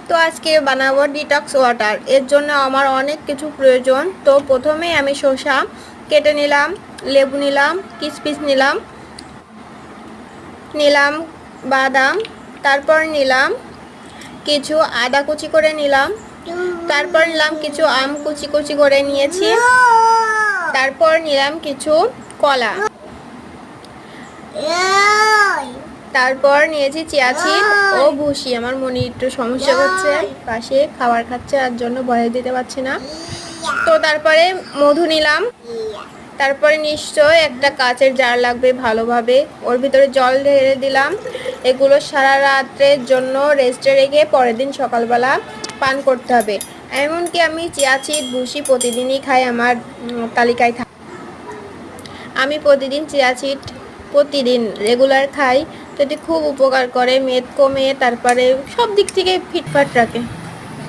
তো আজকে বানাবো ডিটক্স ওয়াটার। এর জন্য আমার অনেক কিছু প্রয়োজন। তো প্রথমেই আমি শসা কেটে নিলাম, লেবু নিলাম, কিশমিশ নিলাম বাদাম, তারপর নিলাম কিছু আদা কুচি করে নিলাম, তারপর নিলাম কিছু আম কুচি কুচি করে নিয়েছি, তারপর নিলাম কিছু কলা, তারপর নিয়েছি চিয়া সিড ও ভুসি। আমার মনে একটু সমস্যা হচ্ছে, পাশে খাবার খাচ্ছে আর জন্য ভয়েস দিতে পারছি না। তো তারপরে মধু নিলাম, তারপরে নিশ্চয় একটা কাচের জার লাগবে ভালোভাবে, ওর ভিতরে জল ঢেলে দিলাম। এগুলো সারা রাত্রের জন্য রেস্টে রেখে পরের দিন সকালবেলা পান করতে হবে। এমনকি আমি চিয়া সিড ভুসি প্রতিদিনই খাই, আমার তালিকায় থাকে। আমি প্রতিদিন চিয়া সিড প্রতিদিন রেগুলার খাই, তো এটি খুব উপকার করে, মেদ কমে, তারপরে সব দিক থেকে ফিটফাট রাখে।